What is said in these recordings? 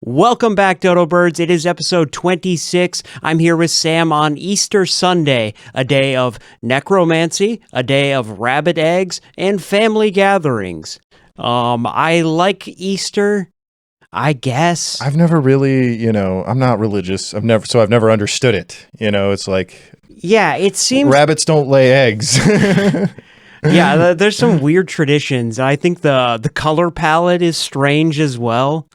Welcome back, Dodo Birds. It is episode 26. I'm here with Sam on Easter Sunday, a day of necromancy, a day of rabbit eggs, and family gatherings. I like Easter, I guess. I've never really, I'm not religious. I've never understood it. It's like, Yeah, it seems... rabbits don't lay eggs. Yeah, there's some weird traditions. I think the color palette is strange as well.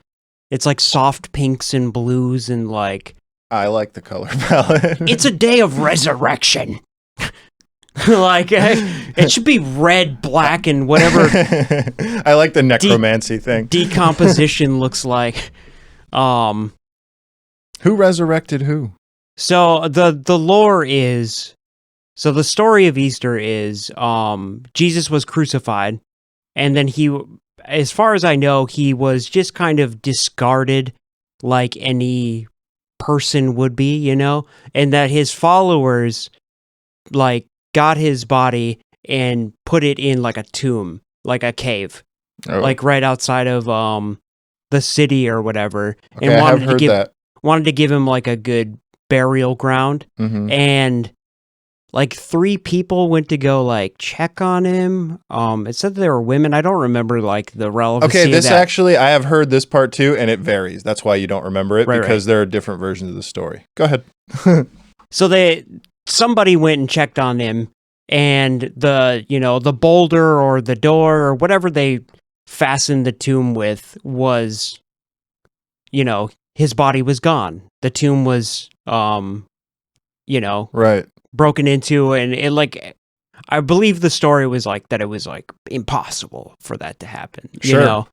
It's like soft pinks and blues and like... I like the color palette. It's a day of resurrection. It should be red, black, and whatever. I like the necromancy thing. Decomposition looks like. Who resurrected who? So the lore is... So the story of Easter is Jesus was crucified, and then he... As far as I know, he was just kind of discarded like any person would be, and that his followers like got his body and put it in like a tomb, like a cave, like right outside of the city or whatever, Okay, and wanted to give him like a good burial ground. Mm-hmm. And like 3 people went to go like check on him. It said that there were women. I don't remember like the relevancy. Okay, this of that. actually, I have heard this part too, and it varies. That's why you don't remember it, because there are different versions of the story. Go ahead. So somebody went and checked on him, and the boulder or the door or whatever they fastened the tomb with was, his body was gone. The tomb was, Right. broken into, and it like, I believe the story was like that it was like impossible for that to happen. Sure.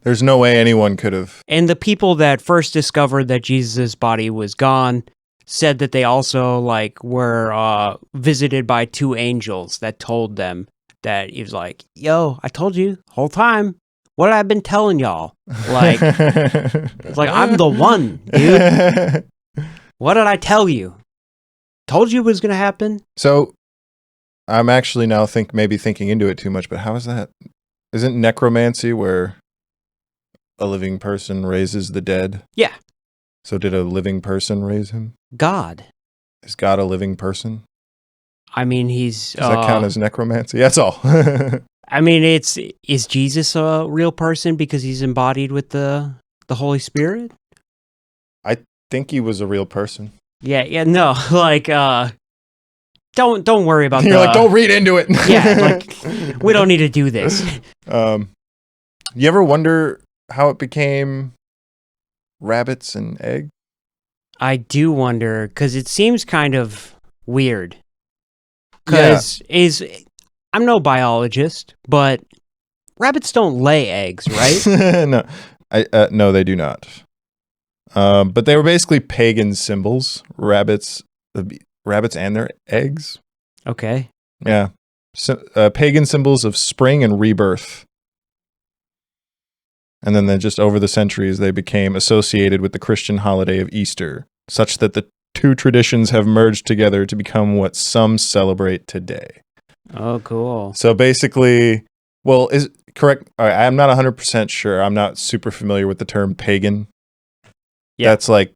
There's no way anyone could have. And the people that first discovered that Jesus' body was gone said that they also like were visited by 2 angels that told them that he was like, yo, I told you the whole time. What have I been telling y'all? Like, it's like, I'm the one, dude. What did I tell you? Told you it was going to happen. So I'm actually now maybe thinking into it too much, but how is that? Isn't necromancy where a living person raises the dead? Yeah. So did a living person raise him? God. Is God a living person? I mean, Does that count as necromancy? That's all. I mean, is Jesus a real person because he's embodied with the Holy Spirit? I think he was a real person. Yeah, no, like, don't worry about You're like, don't read into it. Yeah, like, we don't need to do this. You ever wonder how it became rabbits and eggs? I do wonder, because it seems kind of weird. Because I'm no biologist, but rabbits don't lay eggs, right? No, no, they do not. But they were basically pagan symbols, rabbits and their eggs. Okay. Yeah. So, pagan symbols of spring and rebirth. And then just over the centuries, they became associated with the Christian holiday of Easter, such that the 2 traditions have merged together to become what some celebrate today. Oh, cool. So basically, well, is correct. All right, I'm not 100% sure. I'm not super familiar with the term pagan. Yeah. That's like...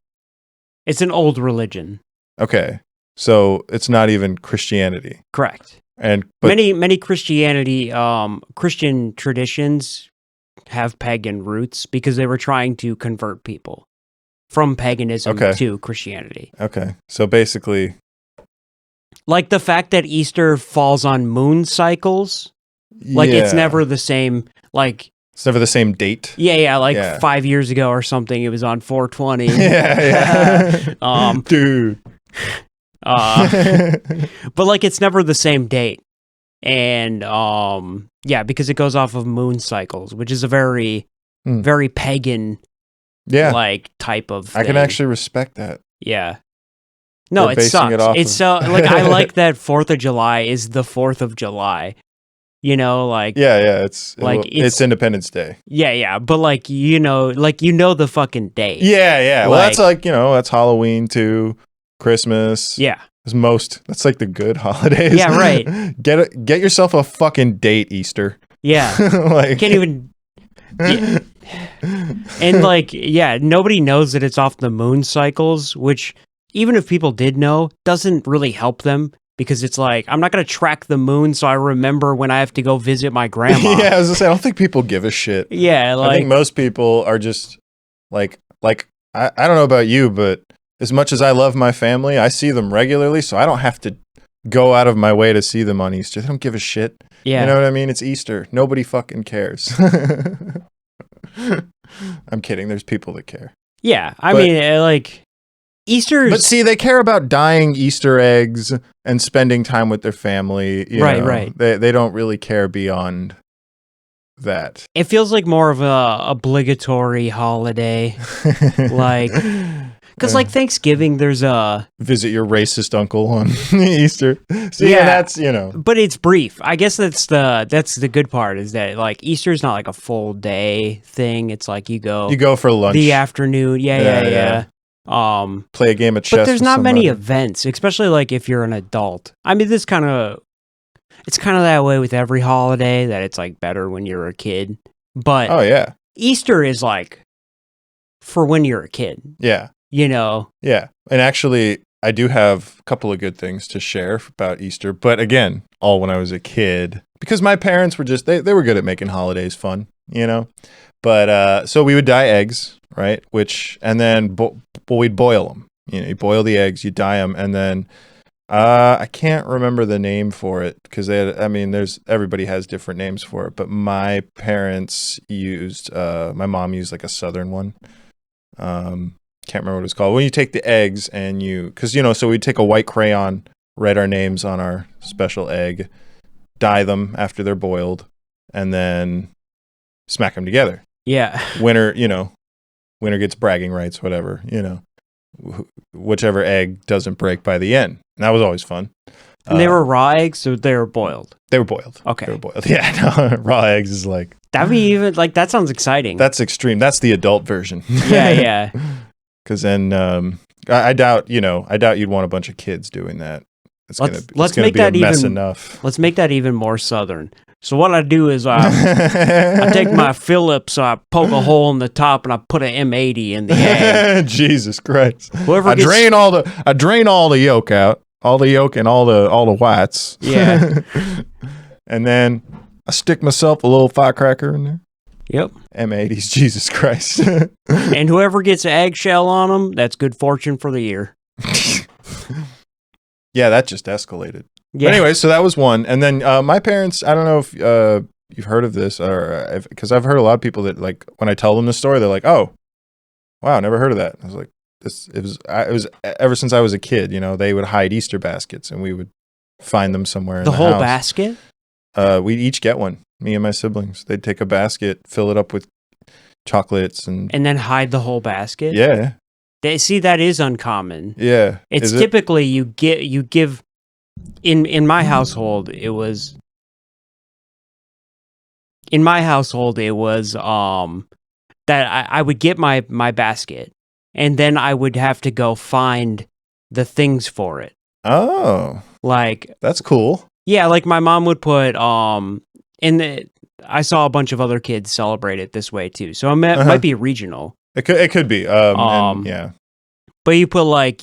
It's an old religion. Okay. So it's not even Christianity. Correct. But many Christian traditions have pagan roots because they were trying to convert people from paganism to Christianity. Okay. So basically... Like the fact that Easter falls on moon cycles, like it's never the same, like... It's never the same date. Yeah, 5 years ago or something, it was on 420. Yeah. Dude. But like it's never the same date. And because it goes off of moon cycles, which is a very very pagan like type of thing. I can actually respect that. Yeah. No, it sucks. It's so like I like that 4th of July is the 4th of July. Like it's Independence Day. Yeah, but like the fucking date. Yeah. Well, that's like, that's Halloween too, Christmas. Yeah. That's like the good holidays. Yeah, right. Get yourself a fucking date, Easter. Yeah. Like, can't even And like, yeah, nobody knows that it's off the moon cycles, which even if people did know, doesn't really help them because it's like, I'm not going to track the moon so I remember when I have to go visit my grandma. Yeah, I was gonna say, I don't think people give a shit. Yeah, I think most people are just like I don't know about you, but as much as I love my family, I see them regularly, so I don't have to go out of my way to see them on Easter. They don't give a shit. yeah. You know what I mean? It's Easter. Nobody fucking cares. I'm kidding. There's people that care. Yeah, I But- mean, like, Easter But is... see, they care about dyeing Easter eggs and spending time with their family. You Right, know. right. They don't really care beyond that. It feels like more of a obligatory holiday. Like, because like Thanksgiving, there's a... Visit your racist uncle on Easter. See, Yeah. and that's, you know. But it's brief. I guess that's the good part is that like Easter's not like a full day thing. It's like you go for lunch, the afternoon. Yeah. play a game of chess. But there's with not many somebody. events, especially like if you're an adult. I mean, it's kind of that way with every holiday that it's like better when you're a kid. But Oh yeah, Easter is like for when you're a kid, yeah, you know. yeah. And actually, I do have a couple of good things to share about Easter. But again, all when I was a kid, because my parents were just they were good at making holidays fun, you know. But so we would dye eggs, right? And then we'd boil them. You know, you boil the eggs, you dye them, and then I can't remember the name for it because everybody has different names for it. But my parents used my mom used like a southern one. Can't remember what it's called. When you take the eggs and so we'd take a white crayon, write our names on our special egg, dye them after they're boiled, and then smack them together. Yeah. Winner gets bragging rights, whatever, whichever egg doesn't break by the end. And that was always fun. And they were raw eggs or they were boiled? They were boiled. Okay. They were boiled. Yeah, no, raw eggs is like... That'd be even, like, that sounds exciting. That's extreme. That's the adult version. Yeah. Because then I doubt you'd want a bunch of kids doing that. Let's gonna make be that a mess even enough. Let's make that even more southern. So what I do is I take my Phillips, I poke a hole in the top, and I put an M80 in the egg. Jesus Christ! Whoever I gets, drain all the yolk out, all the yolk and all the whites. Yeah. And then I stick myself a little firecracker in there. Yep. M80s, Jesus Christ. And whoever gets an eggshell on them, that's good fortune for the year. Yeah, that just escalated. Yeah. But anyway, so that was one. And then my parents, I don't know if you've heard of this, or because I've heard a lot of people that, like, when I tell them the story, they're like, "Oh, wow, never heard of that." I was like, it was ever since I was a kid. They would hide Easter baskets, and we would find them somewhere in the whole house. basket? We'd each get one. Me and my siblings. They'd take a basket, fill it up with chocolates, and then hide the whole basket? yeah, See, that is uncommon. yeah. It's Is it? typically you give in my household it was that I would get my basket and then I would have to go find the things for it. Oh, Like, that's cool. yeah, like my mom would put I saw a bunch of other kids celebrate it this way too. So it might be regional. It could be. And, yeah. But you put like,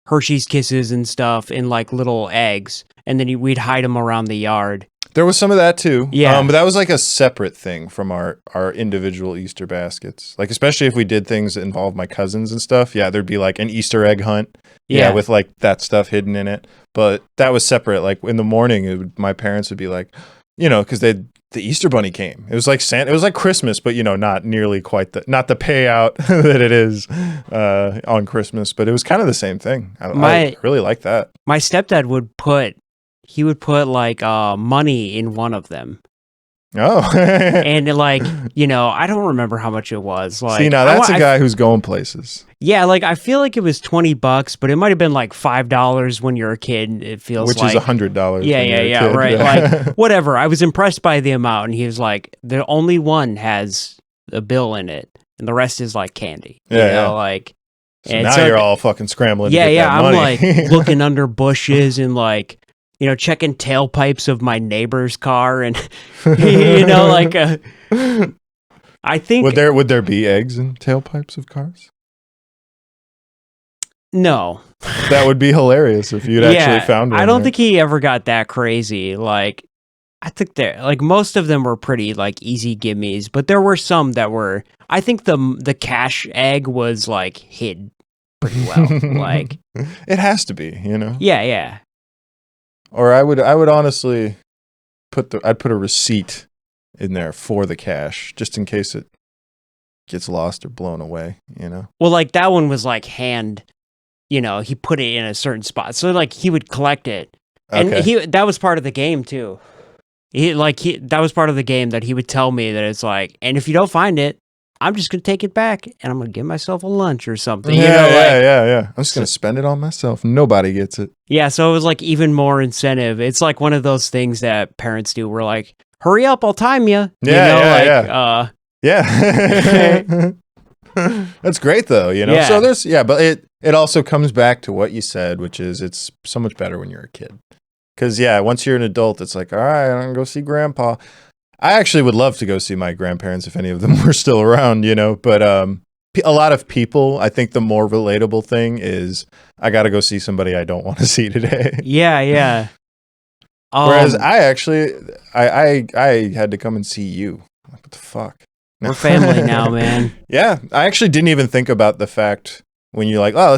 Hershey's Kisses and stuff in like little eggs, and then we'd hide them around the yard. There was some of that too. Yeah. But that was like a separate thing from our individual Easter baskets. Like, especially if we did things that involved my cousins and stuff. Yeah, there'd be like an Easter egg hunt. Yeah, with like that stuff hidden in it. But that was separate. Like in the morning, my parents would be like, because the Easter bunny came. It was like Santa. It was like Christmas, but not nearly quite not the payout that it is on Christmas. But it was kind of the same thing. I really like that. My stepdad would put like money in one of them. Oh, And like, I don't remember how much it was. Like, see, now that's a guy who's going places. Yeah, like I feel like it was $20, but it might have been like $5 when you're a kid. It feels which like is $100. Yeah, right. Like whatever. I was impressed by the amount, and he was like, "The only one has a bill in it, and the rest is like candy." Yeah. Like. So now you're all fucking scrambling. Yeah, to get that money. I'm like looking under bushes and like. Checking tailpipes of my neighbor's car and, like, I think Would there be eggs in tailpipes of cars? no. That would be hilarious if you'd actually found one. I don't there. think he ever got that crazy. Like, I think most of them were pretty like easy gimmies, but there were some that were. I think the cash egg was like hid pretty well. Like, it has to be, you know. yeah. Or I would honestly I'd put a receipt in there for the cash just in case it gets lost or blown away, you know. Well, like that one was like hand. You know, he put it in a certain spot, so like he would collect it, and that was part of the game too. That was part of the game that he would tell me that it's like, and if you don't find it, I'm just gonna take it back and I'm gonna give myself a lunch or something. Yeah. I'm just gonna spend it on myself. Nobody gets it. Yeah, so it was like even more incentive. It's like one of those things that parents do. We're like, hurry up, I'll time you. Yeah. That's great though, you know. Yeah. So but it also comes back to what you said, which is it's so much better when you're a kid. Because once you're an adult, it's like, all right, I'm gonna go see grandpa. I actually would love to go see my grandparents if any of them were still around, you know. But a lot of people, I think the more relatable thing is I got to go see somebody I don't want to see today. Yeah. Whereas I had to come and see you. Like, what the fuck? We're family now, man. Yeah, I actually didn't even think about the fact when you're like, oh,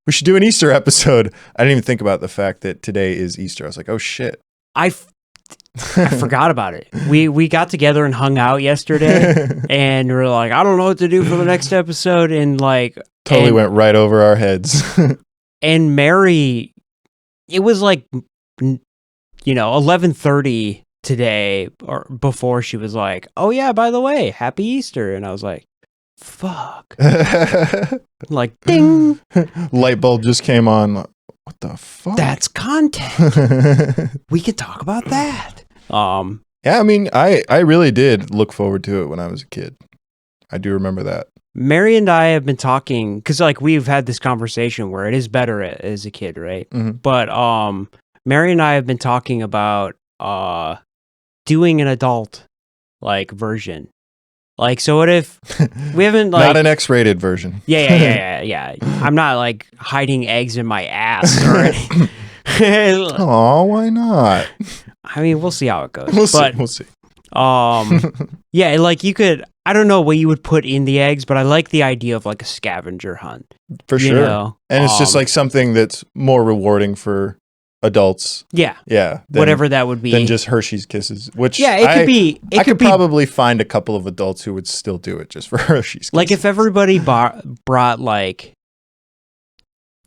we should do an Easter episode. I didn't even think about the fact that today is Easter. I was like, oh shit. I forgot about it. We got together and hung out yesterday, and we were like, I don't know what to do for the next episode, and like totally went right over our heads. And Mary, it was like 11:30 today, or before she was like, oh yeah, by the way, happy Easter, and I was like, fuck. Like, ding. Light bulb just came on. What the fuck? That's content. We can talk about that. Yeah, I mean, I really did look forward to it when I was a kid. I do remember that. Mary and I have been talking, because like we've had this conversation where it is better as a kid, right? Mm-hmm. But Mary and I have been talking about doing an adult like version. Like, so what if we haven't like not an X-rated version? Yeah. I'm not like hiding eggs in my ass or anything. Oh, why not? I mean, we'll see how it goes. We'll see. Yeah, like you could. I don't know what you would put in the eggs, but I like the idea of like a scavenger hunt for sure. Know? And it's just like something that's more rewarding for adults. Yeah. Whatever that would be. Than just Hershey's Kisses, which it could be. I could probably find a couple of adults who would still do it just for Hershey's Kisses. Like if everybody brought like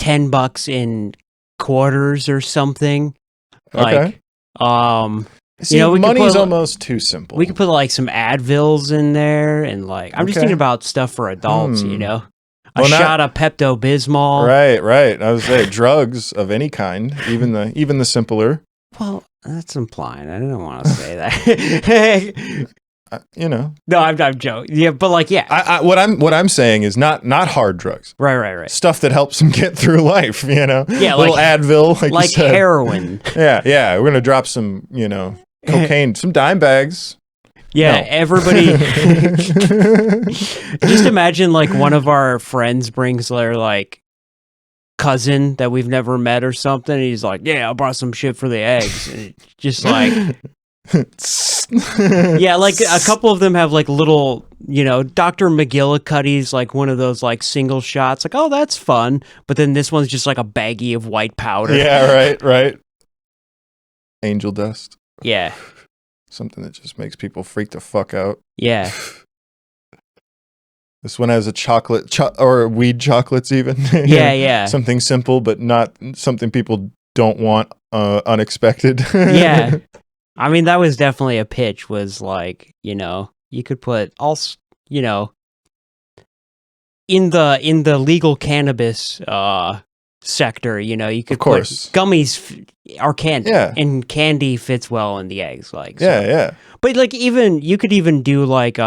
$10 in quarters or something. Okay. Like, see, money's almost too simple. We could put like some Advils in there, and like I'm just thinking about stuff for adults, you know. A shot of Pepto-Bismol. Right. I was saying drugs of any kind, even the simpler. Well, that's implying. I didn't want to say that. You know. No, I'm joking. Yeah, but like, yeah. What I'm saying is not hard drugs. Right. Stuff that helps them get through life. You know. Yeah, little like Advil, like you said. Heroin. Yeah. We're gonna drop some, cocaine, some dime bags. Yeah, no. Everybody. Just imagine like one of our friends brings their like cousin that we've never met or something. And he's like, "Yeah, I brought some shit for the eggs." And just like, yeah, like a couple of them have like little, Dr. McGillicuddy's like one of those like single shots. Like, oh, that's fun. But then this one's just like a baggie of white powder. Yeah, right. Angel dust. Yeah. Something that just makes people freak the fuck out. Yeah. This one has a chocolate or weed chocolates even. Yeah. Something simple, but not something people don't want unexpected. Yeah. I mean, that was definitely a pitch, was like, you could put in the legal cannabis sector, you could put gummies or candy, and candy fits well in the eggs, like yeah. But like you could even do like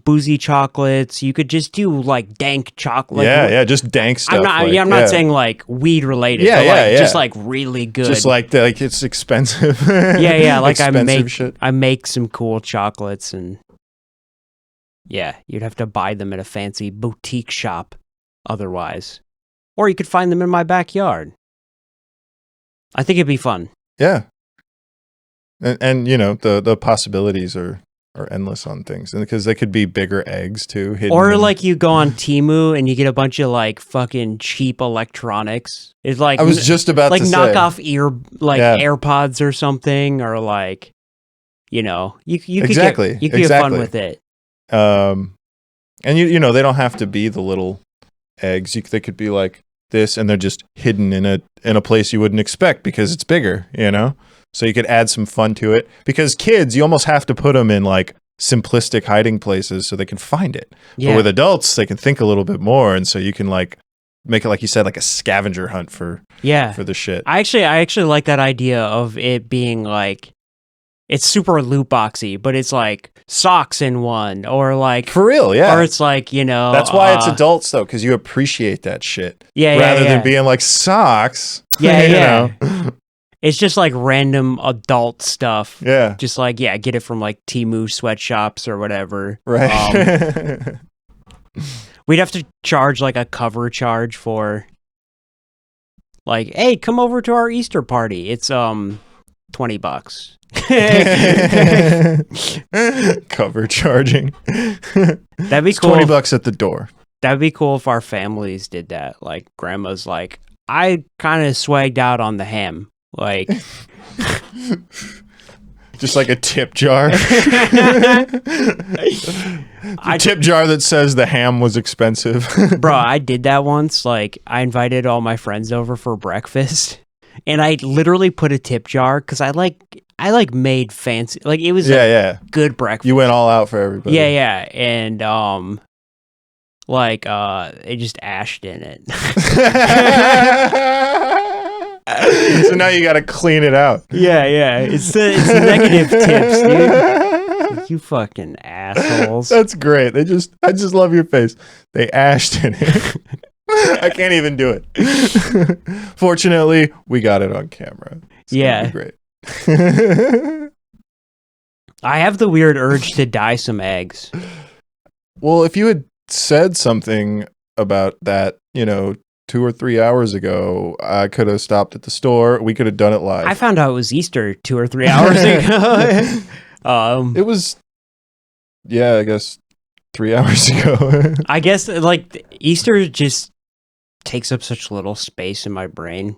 boozy chocolates. You could just do like dank chocolate. Yeah, just dank stuff. I'm not saying like weed related. Just like really good. Just like it's expensive. Yeah. Like expensive shit. I make some cool chocolates and Yeah, you'd have to buy them at a fancy boutique shop otherwise. Or you could find them in my backyard. I think it'd be fun. Yeah. And you know, the possibilities are endless on things. And because they could be bigger eggs too. Hidden Or in- like you go on Temu and you get a bunch of like fucking cheap electronics. It's like I was just about like to say. knockoff Yeah. AirPods or something, or like, you know, you could Exactly, get fun exactly. with it. And you know, they don't have to be the little eggs. They could be like this, and they're just hidden in a place you wouldn't expect because it's bigger, you know? So you could add some fun to it. Because kids, you almost have to put them in like simplistic hiding places so they can find it. Yeah. But with adults, they can think a little bit more, and so you can like make it, like you said, like a scavenger hunt for the shit. I actually like that idea of it being like, it's super loot boxy, but it's like socks in one, or like, For real, yeah. or it's like, you know, That's why it's adults though, because you appreciate that shit. yeah, rather yeah. than being like socks. Yeah, you yeah. know? It's just like random adult stuff. Yeah. Just like, yeah, get it from like Temu sweatshops or whatever. Right. We'd have to charge like a cover charge for like, hey, come over to our Easter party. It's $20. Cover charging. That'd be It's cool. $20 at the door. That'd be cool if our families did that. Like grandma's like, I kind of swagged out on the ham. Like, Just like a tip jar. I Tip jar that says the ham was expensive. Bro, I did that once. Like, I invited all my friends over for breakfast, and I literally put a tip jar because I made fancy. Like, it was yeah. good breakfast. You went all out for everybody. Yeah, and it just ashed in it. So now you got to clean it out. yeah. It's negative tips, dude. You fucking assholes. That's great. I just love your face. They ashed in it. I can't even do it. Fortunately, we got it on camera. It's gonna be great. I have the weird urge to dye some eggs. Well, if you had said something about that, 2 or 3 hours ago, I could have stopped at the store. We could have done it live. I found out it was Easter 2 or 3 hours ago. It was, I guess 3 hours ago. I guess like Easter just takes up such little space in my brain.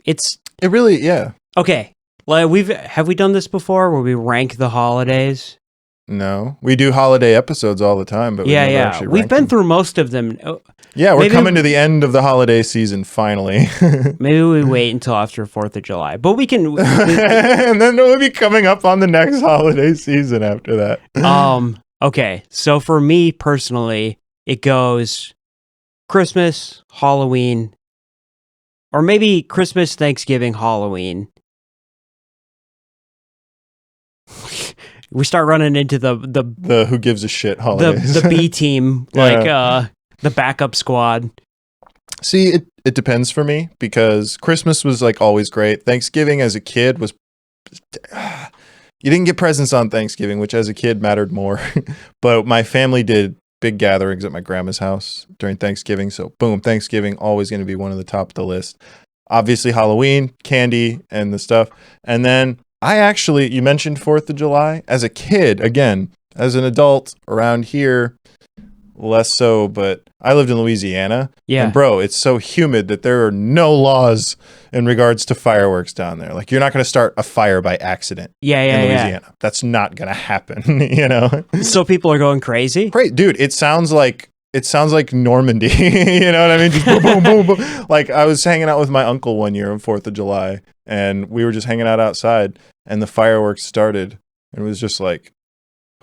It really, yeah. Okay. Like have we done this before where we rank the holidays? No, we do holiday episodes all the time, but we never actually We've rank been them. through most of them. Yeah, we're maybe- coming to the end of the holiday season finally. Maybe we wait until after 4th of July, but we can. And then we'll be coming up on the next holiday season after that. Okay, so for me personally, it goes Christmas, Halloween, or maybe Christmas, Thanksgiving, Halloween. We start running into The who gives a shit holidays. the B team, like the backup squad. See, it depends for me because Christmas was like always great. Thanksgiving as a kid was you didn't get presents on Thanksgiving, which as a kid mattered more. But my family did big gatherings at my grandma's house during Thanksgiving. So boom, Thanksgiving always going to be one of the top of the list. Obviously Halloween, candy and the stuff. And then you mentioned 4th of July. As a kid, again, as an adult around here, less so, but I lived in Louisiana. Yeah. And bro, it's so humid that there are no laws in regards to fireworks down there. Like you're not going to start a fire by accident in Louisiana. That's not going to happen, So people are going crazy? Great, dude, it sounds like Normandy. You know what I mean? Just boom, boom, boom, boom. Like I was hanging out with my uncle one year on 4th of July and we were just hanging out outside and the fireworks started and it was just like,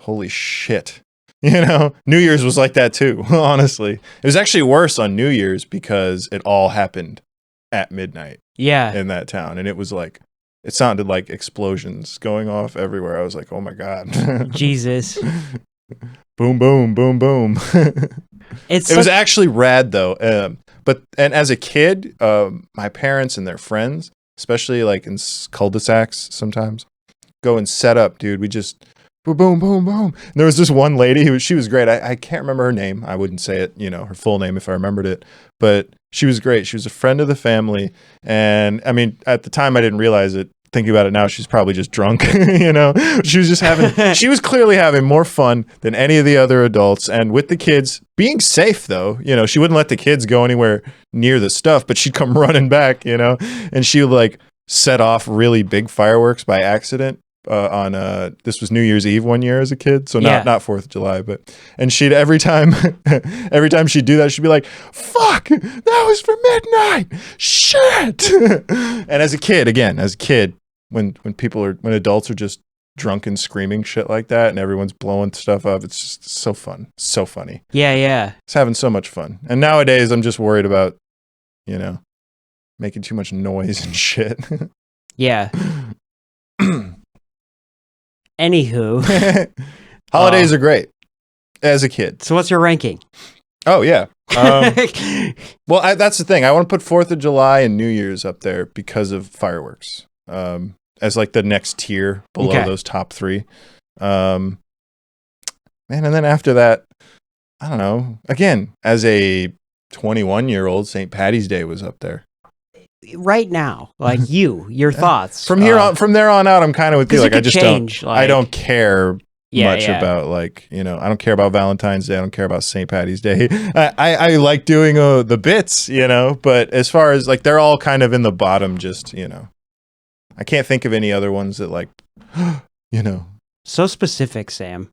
holy shit. New Year's was like that too, honestly. It was actually worse on New Year's because it all happened at midnight Yeah. in that town. And it was like, it sounded like explosions going off everywhere. I was like, oh my God. Jesus. Boom, boom, boom, boom. It was actually rad though. And as a kid, my parents and their friends, especially like in cul-de-sacs sometimes, go and set up, dude. boom, boom, boom, boom. And there was this one lady she was great. I can't remember her name. I wouldn't say it, her full name if I remembered it, but she was great. She was a friend of the family. And I mean, at the time I didn't realize it. Thinking about it now, she's probably just drunk, She was just she was clearly having more fun than any of the other adults. And with the kids, being safe though, she wouldn't let the kids go anywhere near the stuff, but she'd come running back, and she would like set off really big fireworks by accident. On this was New Year's Eve one year as a kid, so not 4th of July, and she'd every time she'd do that, she'd be like, "Fuck, that was for midnight, shit." And as a kid, when adults are just drunk and screaming shit like that, and everyone's blowing stuff up, it's just so fun, so funny. Yeah. It's having so much fun, and nowadays I'm just worried about, making too much noise and shit. Yeah. Anywho, holidays are great as a kid. So what's your ranking? Oh yeah. Well, that's the thing. I want to put 4th of July and New Year's up there because of fireworks. As like the next tier below those top 3. Man, and then after that, I don't know. Again, as a 21-year-old, St. Patty's Day was up there. Right now, like your thoughts from there on out, I'm kind of with you. Like I just change, I don't care much about like I don't care about Valentine's Day. I don't care about St. Patty's Day. I like doing the bits, but as far as like they're all kind of in the bottom. Just I can't think of any other ones that like So specific, Sam.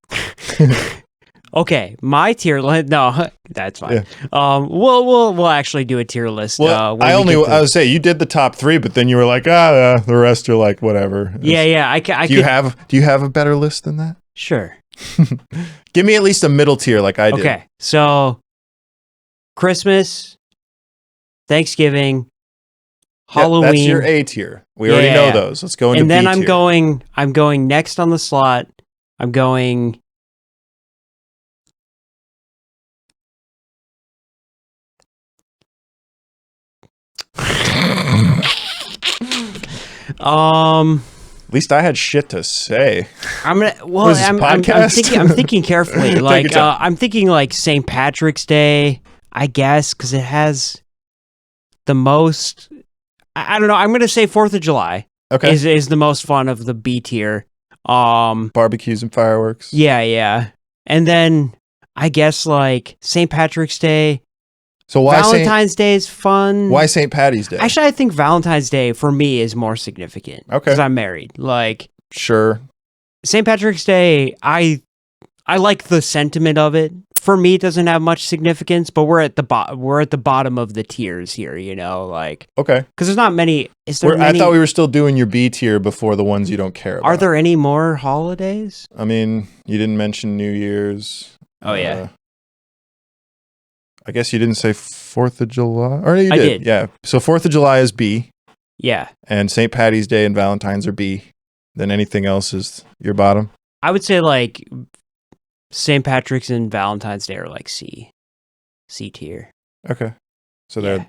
Okay, my tier list. No, that's fine. Yeah. We'll actually do a tier list. Well, I would say you did the top 3, but then you were like, the rest are like whatever. Yeah. Do you have a better list than that? Sure. Give me at least a middle tier, like I did. Okay, so Christmas, Thanksgiving, Halloween. That's your A tier. We already know those. Let's go into B tier. And then I'm going next on the slot. I'm going. At least I had shit to say. I'm thinking carefully. Like I'm thinking like St. Patrick's Day, I guess, because it has the most. I don't know. I'm gonna say 4th of July. Okay, is the most fun of the B tier. Barbecues and fireworks. Yeah, and then I guess like St. Patrick's Day. So why Valentine's Day is fun? Why St. Patty's Day? Actually, I think Valentine's Day for me is more significant. Okay, because I'm married. Like, sure. St. Patrick's Day, I like the sentiment of it. For me, it doesn't have much significance, but we're at the bottom of the tiers here. Like okay, because there's not many. I thought we were still doing your B tier before the ones you don't care about. Are there any more holidays? I mean, you didn't mention New Year's. Oh yeah. I guess you didn't say 4th of July. Or you did. I did. Yeah. So 4th of July is B. Yeah. And St. Patty's Day and Valentine's are B. Then anything else is your bottom? I would say like St. Patrick's and Valentine's Day are like C tier. Okay. So do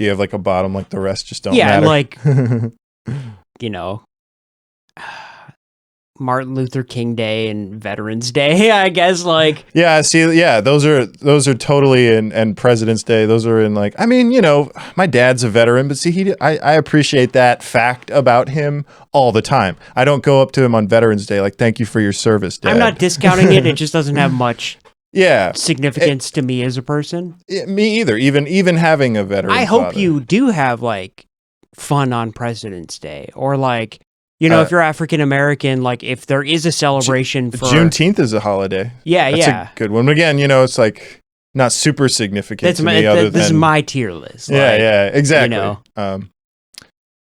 you have like a bottom like the rest just don't matter? Yeah, like, Martin Luther King Day and Veterans Day, I guess, like. Yeah, those are totally and President's Day. Those are in like, I mean, my dad's a veteran, but see, I appreciate that fact about him all the time. I don't go up to him on Veterans Day like, thank you for your service, Dad. I'm not discounting it. It just doesn't have much significance to me as a person. Me either. Even having a veteran. I hope you do have like fun on President's Day or like. If you're African American, like if there is a celebration for Juneteenth is a holiday. That's a good one. But again, it's like not super significant to me. This is my tier list. Yeah, exactly.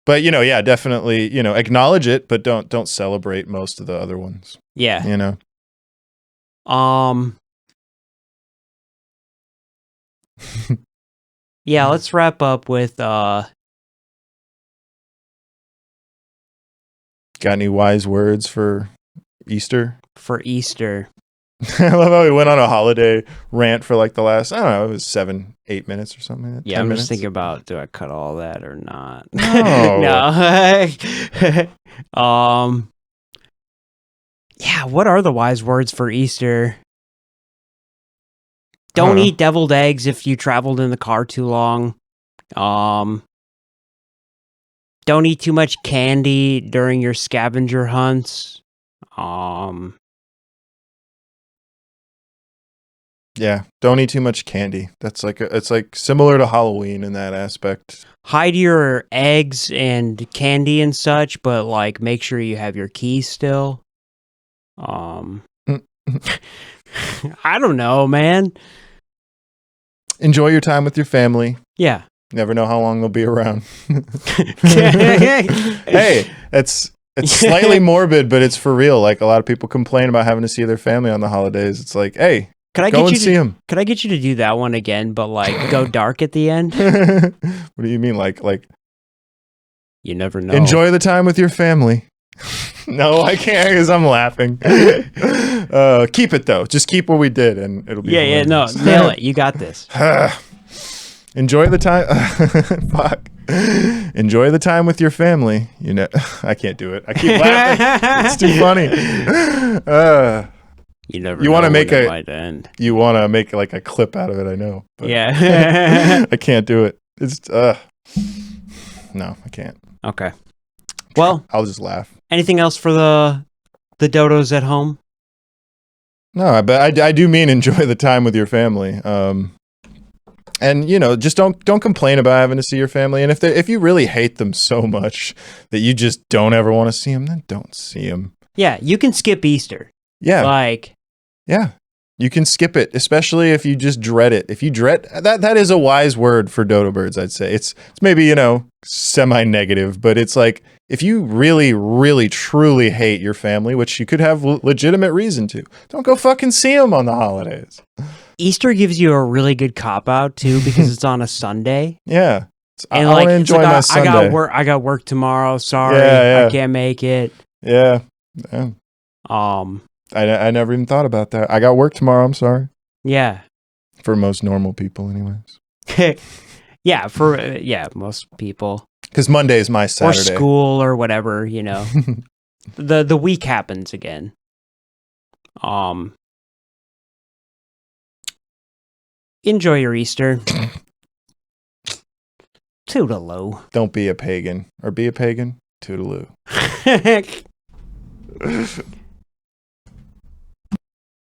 But definitely, acknowledge it, but don't celebrate most of the other ones. Yeah. Yeah, let's wrap up with got any wise words for Easter? For Easter. I love how we went on a holiday rant for like the last, I don't know, it was 7-8 minutes or something. Yeah, I'm just thinking about, do I cut all that or not? No. No. Yeah, what are the wise words for Easter? I don't Don't know. eat deviled eggs if you traveled in the car too long. Don't eat too much candy during your scavenger hunts. Yeah, don't eat too much candy. That's like it's like similar to Halloween in that aspect. Hide your eggs and candy and such, but like make sure you have your keys still. I don't know, man. Enjoy your time with your family. Yeah. Never know how long they'll be around. Hey, it's slightly morbid, but it's for real. Like a lot of people complain about having to see their family on the holidays. It's like, hey, Could I go get and you see to, them. could I get you to do that one again, but like go dark at the end? What do you mean? Like You never know. enjoy the time with your family. No, I can't because I'm laughing. Keep it though. Just keep what we did, and it'll be. Yeah, no, hilarious. nail it. You got this. Enjoy the time. Fuck. Enjoy the time with your family. You know, I can't do it. I keep laughing. It's too funny. You never. You want wanna to make it a- might end. You want to make like a clip out of it? I know. But Yeah. I can't do it. It's no, I can't. Okay. Well, I'll just laugh. anything else for the dodos at home? No, but I do mean enjoy the time with your family. And you know, just don't complain about having to see your family. And if you really hate them so much that you just don't ever want to see them, then don't see them. Yeah, you can skip Easter. Yeah, Like, yeah, you can skip it, especially if you just dread it. If you dread that is a wise word for dodo birds. I'd say it's maybe semi-negative, but it's like if you really, really, truly hate your family, which you could have legitimate reason to, don't go fucking see them on the holidays. Easter gives you a really good cop out too because it's on a Sunday. Yeah. I And want like to it's enjoy like, my I Sunday. got work tomorrow. Sorry, Yeah. I can't make it. Yeah. I never even thought about that. I got work tomorrow. I'm sorry. Yeah. For most normal people, anyways. Yeah, most people. Because Monday is my Saturday. Or school or whatever, the week happens again. Enjoy your Easter. Toodaloo. Don't be a pagan. Or be a pagan. Toodaloo.